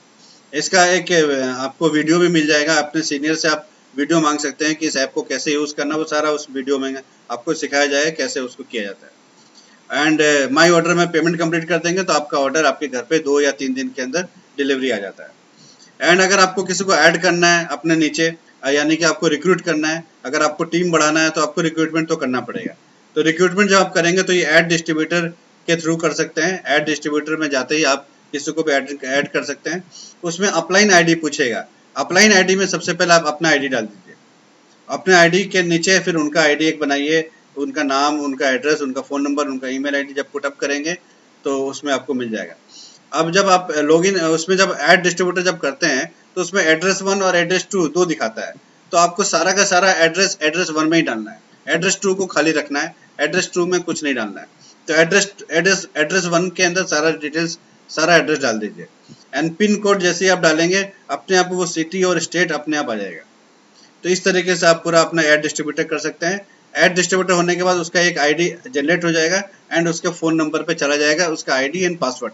इसका एक आपको वीडियो भी मिल जाएगा। अपने सीनियर से आप वीडियो मांग सकते हैं कि इस ऐप को कैसे यूज़ करना, वो सारा उस वीडियो में आपको सिखाया जाएगा कैसे उसको किया जाता है। एंड माई ऑर्डर में पेमेंट कंप्लीट कर देंगे तो आपका ऑर्डर आपके घर पे 2 या 3 दिन के अंदर डिलीवरी आ जाता है। एंड अगर आपको किसी को ऐड करना है अपने नीचे, यानी कि आपको रिक्रूट करना है, अगर आपको टीम बढ़ाना है तो आपको रिक्रूटमेंट तो करना पड़ेगा। तो रिक्रूटमेंट जब आप करेंगे तो ये ऐड डिस्ट्रीब्यूटर के थ्रू कर सकते हैं। ऐड डिस्ट्रीब्यूटर में जाते ही आप किसी को भी ऐड कर सकते हैं। उसमें अपलाइन आईडी पूछेगा। अपलाइन आईडी में सबसे पहले आप अपना आईडी डाल दीजिए। अपने आईडी के नीचे फिर उनका आईडी एक बनाइए, उनका नाम, उनका एड्रेस, उनका फ़ोन नंबर, उनका ईमेल आईडी जब पुटअप करेंगे तो उसमें आपको मिल जाएगा। अब जब आप लॉगिन उसमें जब ऐड डिस्ट्रीब्यूटर जब करते हैं तो उसमें एड्रेस 1 और एड्रेस 2 दो दिखाता है। तो आपको सारा का सारा एड्रेस 1 में ही डालना है। एड्रेस 2 को खाली रखना है, एड्रेस 2 में कुछ नहीं डालना है। तो एड्रेस 1 के अंदर सारा डिटेल्स, सारा एड्रेस डाल दीजिए। एंड पिन कोड जैसे ही आप डालेंगे अपने आप वो सिटी और स्टेट अपने आप आ जाएगा। तो इस तरीके से आप पूरा अपना ऐड डिस्ट्रीब्यूटर कर सकते हैं। ऐड डिस्ट्रीब्यूटर होने के बाद उसका एक आईडी जनरेट हो जाएगा एंड उसके फ़ोन नंबर पे चला जाएगा उसका आईडी एंड पासवर्ड।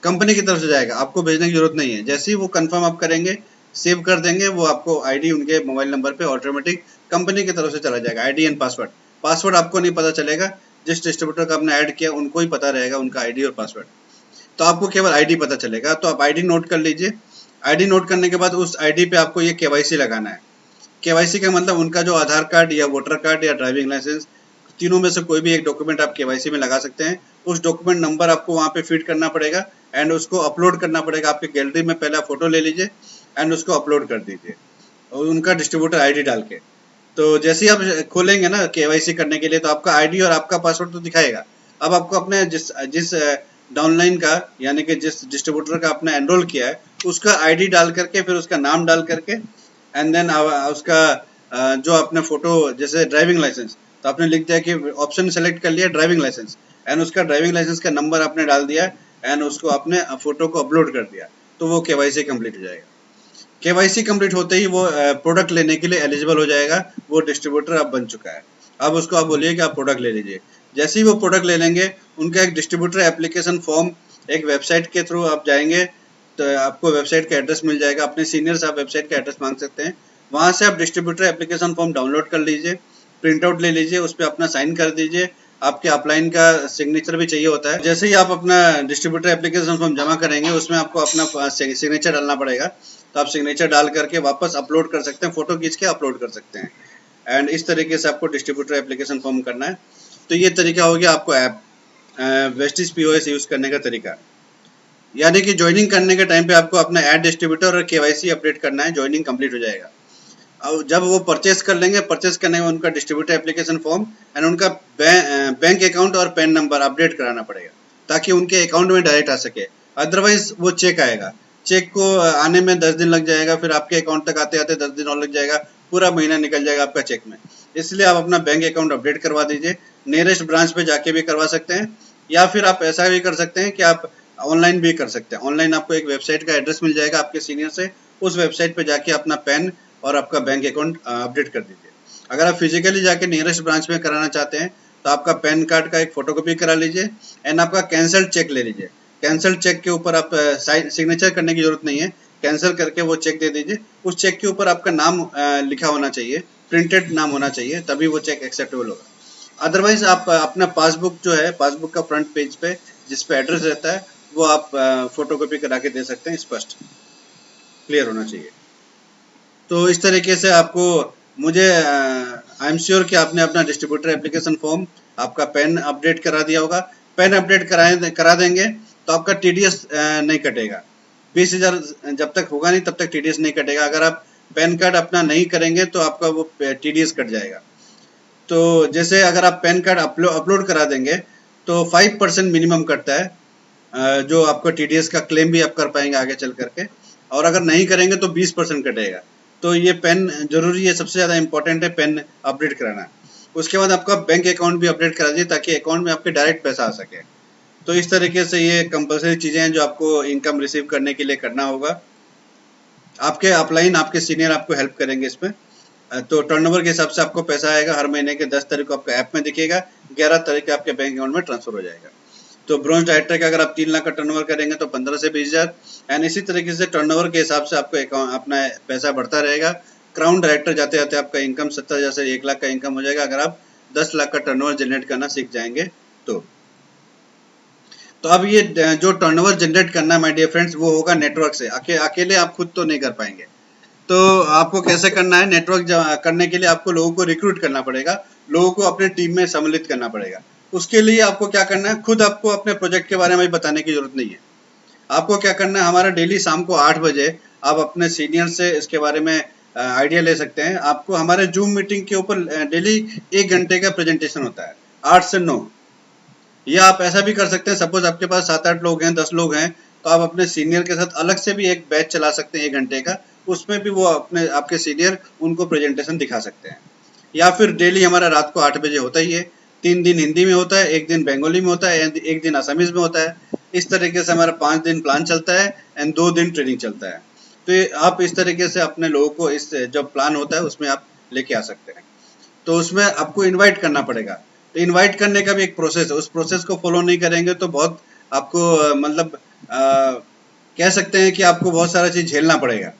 कंपनी की तरफ से जाएगा, आपको भेजने की जरूरत नहीं है। जैसे ही वो कंफर्म आप करेंगे, सेव कर देंगे, वो आपको आईडी उनके मोबाइल नंबर पे ऑटोमेटिक कंपनी की तरफ से चला जाएगा, आईडी एंड पासवर्ड। पासवर्ड आपको नहीं पता चलेगा, जिस डिस्ट्रीब्यूटर का आपने ऐड किया उनको ही पता रहेगा उनका आईडी और पासवर्ड। तो आपको केवल आईडी पता चलेगा। तो आप आईडी नोट कर लीजिए। आईडी नोट करने के बाद उस आईडी पे आपको ये केवाईसी लगाना है। केवाईसी का मतलब उनका जो आधार कार्ड या वोटर कार्ड या ड्राइविंग लाइसेंस, तीनों में से कोई भी एक डॉक्यूमेंट आप केवाईसी में लगा सकते हैं। उस डॉक्यूमेंट नंबर आपको वहाँ पे फीड करना पड़ेगा एंड उसको अपलोड करना पड़ेगा। आपकी गैलरी में पहले फोटो ले लीजिए एंड उसको अपलोड कर दीजिए और उनका डिस्ट्रीब्यूटर आईडी डाल के। तो जैसे ही आप खोलेंगे ना केवाईसी करने के लिए तो आपका आईडी और आपका पासवर्ड तो दिखाएगा। अब आपको अपने जिस डाउनलाइन का, यानी कि जिस डिस्ट्रीब्यूटर का आपने एनरोल किया है उसका आईडी डाल करके, फिर उसका नाम डाल करके एंड देन उसका जो आपने फोटो, जैसे ड्राइविंग लाइसेंस, तो आपने लिख दिया कि ऑप्शन सेलेक्ट कर लिया ड्राइविंग लाइसेंस एंड उसका ड्राइविंग लाइसेंस का नंबर आपने डाल दिया एंड उसको आपने फोटो को अपलोड कर दिया, तो वो केवाईसी कंप्लीट हो जाएगा। केवाईसी कंप्लीट होते ही वो प्रोडक्ट लेने के लिए एलिजिबल हो जाएगा। वो डिस्ट्रीब्यूटर अब बन चुका है। अब उसको आप बोलिए कि आप प्रोडक्ट ले लीजिए। जैसे ही वो प्रोडक्ट ले लेंगे, उनका एक डिस्ट्रीब्यूटर एप्लीकेशन फॉर्म, एक वेबसाइट के थ्रू आप जाएंगे तो आपको वेबसाइट का एड्रेस मिल जाएगा। अपने सीनियर से आप वेबसाइट का एड्रेस मांग सकते हैं। वहाँ से आप डिस्ट्रीब्यूटर एप्लीकेशन फॉर्म डाउनलोड कर लीजिए, प्रिंट आउट ले लीजिए, उस पर अपना साइन कर दीजिए। आपके अपलाइन का सिग्नेचर भी चाहिए होता है। जैसे ही आप अपना डिस्ट्रीब्यूटर एप्लीकेशन फॉर्म जमा करेंगे उसमें आपको अपना सिग्नेचर डालना पड़ेगा। तो आप सिग्नेचर डाल करके वापस अपलोड कर सकते हैं, फोटो खींच के अपलोड कर सकते हैं। एंड इस तरीके से आपको डिस्ट्रीब्यूटर एप्लीकेशन फॉर्म करना है। तो ये तरीका हो गया आपको ऐप वेस्टिज पीओएस यूज़ करने का तरीका। यानी कि ज्वाइनिंग करने के टाइम पे आपको अपना ऐड डिस्ट्रीब्यूटर और केवाईसी अपडेट करना है, ज्वाइनिंग कंप्लीट हो जाएगा। और जब वो परचेस कर लेंगे, परचेस करने में उनका डिस्ट्रीब्यूटर एप्लीकेशन फॉर्म एंड उनका बैंक अकाउंट और पैन नंबर अपडेट कराना पड़ेगा ताकि उनके अकाउंट में डायरेक्ट आ सके। अदरवाइज वो चेक आएगा, चेक को आने में 10 दिन लग जाएगा, फिर आपके अकाउंट तक आते आते 10 दिन और लग जाएगा, पूरा महीना निकल जाएगा आपका चेक में। इसलिए आप अपना बैंक अकाउंट अपडेट करवा दीजिए। नियरेस्ट ब्रांच पे जाके भी करवा सकते हैं, या फिर आप ऐसा भी कर सकते हैं कि आप ऑनलाइन भी कर सकते हैं। ऑनलाइन आपको एक वेबसाइट का एड्रेस मिल जाएगा आपके सीनियर से, उस वेबसाइट पे जाके अपना पैन और आपका बैंक अकाउंट अपडेट कर दीजिए। अगर आप फिजिकली जाके नियरेस्ट ब्रांच में कराना चाहते हैं तो आपका पैन कार्ड का एक फोटोकॉपी करा लीजिए एंड आपका कैंसल्ड चेक ले लीजिए। कैंसल्ड चेक के ऊपर आप सिग्नेचर करने की जरूरत नहीं है, कैंसिल करके वो चेक दे दीजिए। उस चेक के ऊपर आपका नाम लिखा होना चाहिए, प्रिंटेड नाम होना चाहिए, तभी वो चेक एक्सेप्टेबल होगा। अदरवाइज आप अपना पासबुक जो है, पासबुक का फ्रंट पेज पे जिस पे एड्रेस रहता है वो आप फोटोकॉपी करा के दे सकते हैं। स्पष्ट क्लियर होना चाहिए। तो इस तरीके से आपको, मुझे आई एम श्योर कि आपने अपना डिस्ट्रीब्यूटर एप्लीकेशन फॉर्म, आपका पैन अपडेट करा दिया होगा। पैन अपडेट करा देंगे तो आपका टीडीएस नहीं कटेगा। 20,000 जब तक होगा नहीं तब तक टीडीएस नहीं कटेगा। अगर आप पैन कार्ड अपना नहीं करेंगे तो आपका वो टीडीएस कट जाएगा। तो जैसे अगर आप पैन कार्ड अपलोड करा देंगे तो 5% मिनिमम कटता है, जो आपको टीडीएस का क्लेम भी आप कर पाएंगे आगे चल करके। और अगर नहीं करेंगे तो 20% कटेगा। तो ये पेन जरूरी है, सबसे ज्यादा इंपॉर्टेंट है पेन अपडेट कराना। उसके बाद आपका बैंक अकाउंट भी अपडेट करा दीजिए ताकि अकाउंट में आपके डायरेक्ट पैसा आ सके। तो इस तरीके से ये कंपलसरी चीजें हैं जो आपको इनकम रिसीव करने के लिए करना होगा। आपके अपलाइन, आपके सीनियर आपको हेल्प करेंगे इसमें। तो टर्नओवर के हिसाब से आपको पैसा आएगा। हर महीने के 10 तारीख को आपका ऐप में दिखेगा, 11 तारीख को आपके बैंक अकाउंट में ट्रांसफर हो जाएगा। तो ब्रोंज डायरेक्टर का अगर आप 3 लाख का टर्नओवर करेंगे तो 15 से 20,000 एंड इसी तरीके से टर्नओवर के हिसाब से आपको अकाउंट अपना पैसा बढ़ता रहेगा। क्राउन डायरेक्टर जाते जाते आपका इनकम 70,000 से 1 लाख का इनकम हो जाएगा अगर आप 10 लाख का टर्नओवर जनरेट करना सीख जाएंगे तो। अब ये जो टर्नओवर जनरेट करना है माय डियर फ्रेंड्स, वो होगा नेटवर्क से। अकेले आप खुद तो नहीं कर पाएंगे। तो आपको कैसे करना है, नेटवर्क करने के लिए आपको लोगों को रिक्रूट करना पड़ेगा, लोगों को अपने टीम में सम्मिलित करना पड़ेगा। उसके लिए आपको क्या करना है, खुद आपको अपने प्रोजेक्ट के बारे में बताने की जरूरत नहीं है। आपको क्या करना है, हमारा डेली शाम को 8 बजे आप अपने सीनियर से इसके बारे में आइडिया ले सकते हैं। आपको हमारे जूम मीटिंग के ऊपर डेली 1 घंटे का प्रेजेंटेशन होता है 8 से 9। या आप ऐसा भी कर सकते हैं, सपोज आपके पास 7-8 लोग हैं, 10 लोग हैं, तो आप अपने सीनियर के साथ अलग से भी एक बैच चला सकते हैं 1 घंटे का। उसमें भी वो आपके सीनियर उनको प्रेजेंटेशन दिखा सकते हैं। या फिर डेली हमारा रात को 8 बजे होता ही है। 3 दिन हिंदी में होता है, 1 दिन बंगाली में होता है, 1 दिन असमीज में होता है। इस तरीके से हमारा 5 दिन प्लान चलता है एंड 2 दिन ट्रेनिंग चलता है। तो आप इस तरीके से अपने लोगों को इस जो प्लान होता है उसमें आप लेके आ सकते हैं। तो उसमें आपको इन्वाइट करना पड़ेगा। तो इन्वाइट करने का भी एक प्रोसेस है, उस प्रोसेस को फॉलो नहीं करेंगे तो बहुत आपको मतलब कह सकते हैं कि आपको बहुत सारा चीज झेलना पड़ेगा।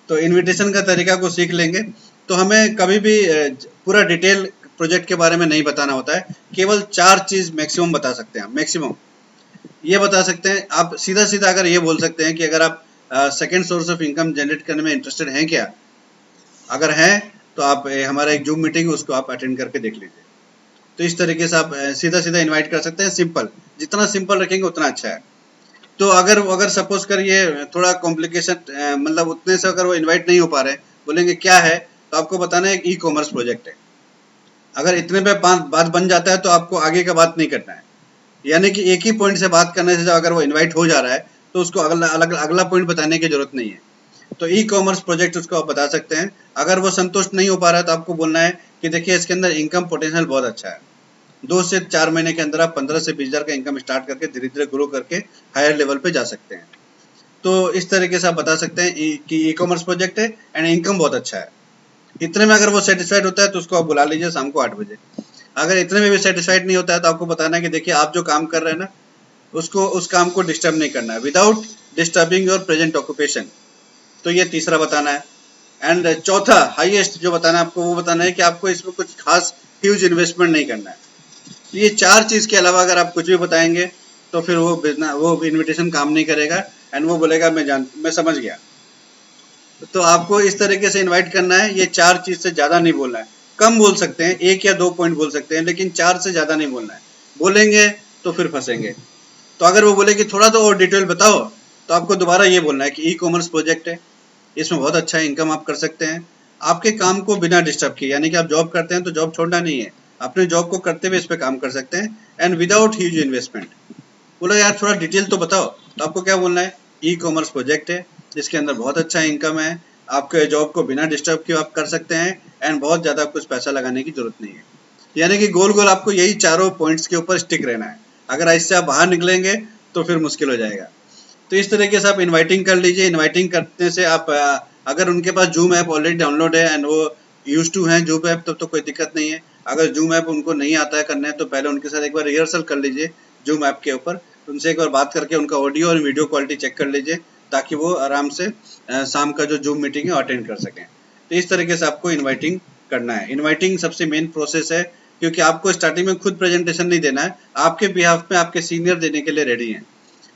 तो इनविटेशन का तरीका को सीख लेंगे तो हमें कभी भी पूरा डिटेल प्रोजेक्ट के बारे में नहीं बताना होता है। केवल 4 चीज मैक्सिमम बता सकते हैं। मैक्सिमम ये बता सकते हैं, आप सीधा सीधा अगर ये बोल सकते हैं कि अगर आप second source of income generate करने में इंटरेस्टेड हैं क्या, अगर हैं तो आप हमारा एक जूम मीटिंग है उसको आप अटेंड करके देख लीजिए। तो इस तरीके से आप सीधा सीधा इनवाइट कर सकते हैं। सिंपल, जितना सिंपल रखेंगे उतना अच्छा है। तो अगर सपोज कर ये थोड़ा कॉम्प्लिकेशन मतलब उतने से अगर वो इनवाइट नहीं हो पा रहे, बोलेंगे क्या है, तो आपको बताना है ई कॉमर्स प्रोजेक्ट है। अगर इतने पे बात बन जाता है तो आपको आगे का बात नहीं करना है। यानी कि एक ही पॉइंट से बात करने से अगर वो इनवाइट हो जा रहा है तो उसको अगला पॉइंट बताने की जरूरत नहीं है। तो ई कॉमर्स प्रोजेक्ट उसको आप बता सकते हैं। अगर वो संतुष्ट नहीं हो पा रहा है तो आपको बोलना है कि देखिए इसके अंदर इनकम पोटेंशियल बहुत अच्छा है। 2 से 4 महीने के अंदर आप 15 से 20,000 का इनकम स्टार्ट करके धीरे धीरे ग्रो करके हायर लेवल पे जा सकते हैं। तो इस तरीके से आप बता सकते हैं कि ई कॉमर्स प्रोजेक्ट है एंड इनकम बहुत अच्छा है। इतने में अगर वो सेटिस्फाइड होता है तो उसको आप बुला लीजिए शाम को 8 बजे। अगर इतने में भी सेटिस्फाइड नहीं होता है तो आपको बताना है कि देखिए आप जो काम कर रहे हैं ना, उसको उस काम को डिस्टर्ब नहीं करना है, without disturbing your present occupation. तो ये तीसरा बताना है। एंड चौथा हाईएस्ट जो बताना है आपको, वो बताना है कि आपको इसमें कुछ खास ह्यूज इन्वेस्टमेंट नहीं करना है। तो ये 4 चीज के अलावा अगर आप कुछ भी बताएंगे तो फिर वो इन्विटेशन काम नहीं करेगा एंड वो बोलेगा मैं समझ गया। तो आपको इस तरीके से इनवाइट करना है। ये 4 चीज से ज्यादा नहीं बोलना है। कम बोल सकते हैं, 1 या 2 पॉइंट बोल सकते हैं, लेकिन 4 से ज्यादा नहीं बोलना है। बोलेंगे तो फिर फंसेंगे। तो अगर वो बोले कि थोड़ा तो और डिटेल बताओ, तो आपको दोबारा ये बोलना है कि ई कॉमर्स प्रोजेक्ट है, इसमें बहुत अच्छा इनकम आप कर सकते हैं। आपके काम को बिना डिस्टर्ब किए, यानी कि आप जॉब करते हैं तो जॉब छोड़ना नहीं है, अपने जॉब को करते हुए इस पे काम कर सकते हैं एंड विदाउट ह्यूज इन्वेस्टमेंट। बोला यार थोड़ा डिटेल तो बताओ, तो आपको क्या बोलना है, ई कॉमर्स प्रोजेक्ट है जिसके अंदर बहुत अच्छा इनकम है, आपके जॉब को बिना डिस्टर्ब किए आप कर सकते हैं एंड बहुत ज़्यादा कुछ पैसा लगाने की जरूरत नहीं है। यानी कि गोल गोल आपको यही चारों पॉइंट्स के ऊपर स्टिक रहना है, अगर इससे आप बाहर निकलेंगे तो फिर मुश्किल हो जाएगा। तो इस तरीके से आप इनवाइटिंग कर लीजिए। इनवाइटिंग करने से आप अगर उनके पास जूम ऐप ऑलरेडी डाउनलोड है एंड वो यूज टू हैं जूम ऐप, तो कोई दिक्कत नहीं है। अगर जूम ऐप उनको नहीं आता है करने, तो पहले उनके साथ एक बार रिहर्सल कर लीजिए जूम ऐप के ऊपर, उनसे एक बार बात करके उनका ऑडियो और वीडियो क्वालिटी चेक कर लीजिए, ताकि वो आराम से शाम का जो जूम मीटिंग है अटेंड कर सकें। तो इस तरीके से आपको इन्वाइटिंग करना है। इन्वाइटिंग सबसे मेन प्रोसेस है, क्योंकि आपको स्टार्टिंग में खुद प्रेजेंटेशन नहीं देना है, आपके बिहाफ में आपके सीनियर देने के लिए रेडी हैं।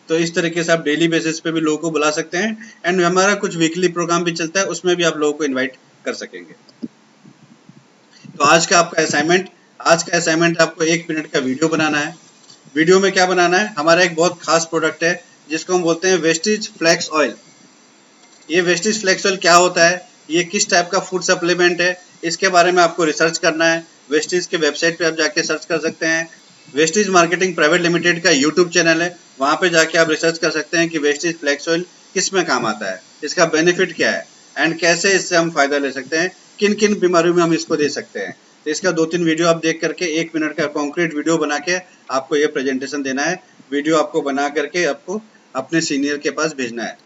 तो इस तरीके से आप डेली बेसिस पे भी लोगों को बुला सकते हैं एंड हमारा कुछ वीकली प्रोग्राम भी चलता है, उसमें भी आप लोगों को इनवाइट कर सकेंगे। तो आज का असाइनमेंट आपको 1 मिनट का वीडियो बनाना है। वीडियो में क्या बनाना है, हमारा एक बहुत खास प्रोडक्ट है जिसको हम बोलते हैं वेस्टीज फ्लैक्स ऑयल। ये वेस्टीज फ्लैक्स ऑयल क्या होता है, ये किस टाइप का फूड सप्लीमेंट है, इसके बारे में आपको रिसर्च करना है। वेस्टीज के वेबसाइट पे आप जाके सर्च कर सकते हैं। वेस्टीज मार्केटिंग प्राइवेट लिमिटेड का यूट्यूब चैनल है, वहाँ पे जाके आप रिसर्च कर सकते हैं कि वेस्टीज फ्लैक्स ऑयल किस में काम आता है, इसका बेनिफिट क्या है एंड कैसे इससे हम फायदा ले सकते हैं, किन किन बीमारियों में हम इसको दे सकते हैं। तो इसका 2-3 वीडियो आप देख करके 1 मिनट का कॉन्क्रीट वीडियो बना के आपको ये प्रेजेंटेशन देना है। वीडियो आपको बना करके आपको अपने सीनियर के पास भेजना है।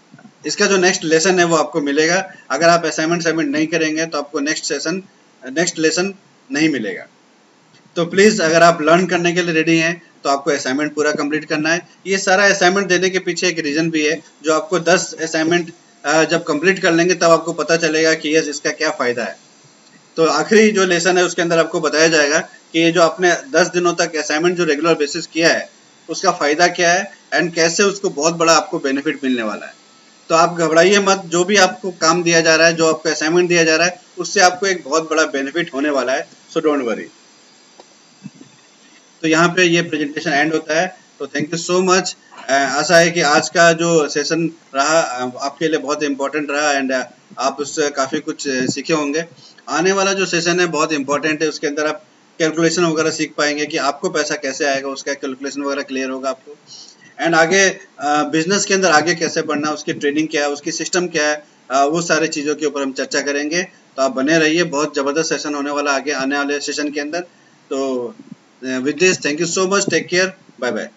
इसका जो नेक्स्ट लेसन है वो आपको मिलेगा। अगर आप असाइनमेंट सबमिट नहीं करेंगे तो आपको नेक्स्ट लेसन नहीं मिलेगा। तो प्लीज़ अगर आप लर्न करने के लिए रेडी हैं तो आपको असाइनमेंट पूरा कंप्लीट करना है। ये सारा असाइनमेंट देने के पीछे एक रीज़न भी है, जो आपको 10 असाइनमेंट जब कंप्लीट कर लेंगे तब आपको पता चलेगा कि यस इसका क्या फ़ायदा है। तो आखिरी जो लेसन है उसके अंदर आपको बताया जाएगा कि ये जो आपने 10 दिनों तक असाइनमेंट जो रेगुलर बेसिस किया है उसका फ़ायदा क्या है एंड कैसे उसको बहुत बड़ा आपको बेनिफिट मिलने वाला है। तो आप घबराइए मत, जो भी आपको काम दिया जा रहा है, जो आपको असाइनमेंट दिया जा रहा है, उससे आपको एक बहुत बड़ा बेनिफिट होने वाला है, सो डोंट वरी। तो यहाँ पे ये प्रेजेंटेशन एंड होता है। तो थैंक यू सो मच। आशा है कि आज का जो सेशन रहा आपके लिए बहुत इम्पोर्टेंट रहा एंड आप उससे काफ़ी कुछ सीखे होंगे। आने वाला जो सेशन है बहुत इम्पोर्टेंट है, उसके अंदर आप कैलकुलेशन वगैरह सीख पाएंगे कि आपको पैसा कैसे आएगा, उसका कैलकुलेशन वगैरह क्लियर होगा आपको। एंड आगे बिजनेस के अंदर आगे कैसे बढ़ना है, उसकी ट्रेनिंग क्या है, उसकी सिस्टम क्या है, वो सारी चीज़ों के ऊपर हम चर्चा करेंगे। तो आप बने रहिए, बहुत ज़बरदस्त सेशन होने वाला आगे आने वाले सेशन के अंदर। तो with this, thank you so much. Take care. Bye bye.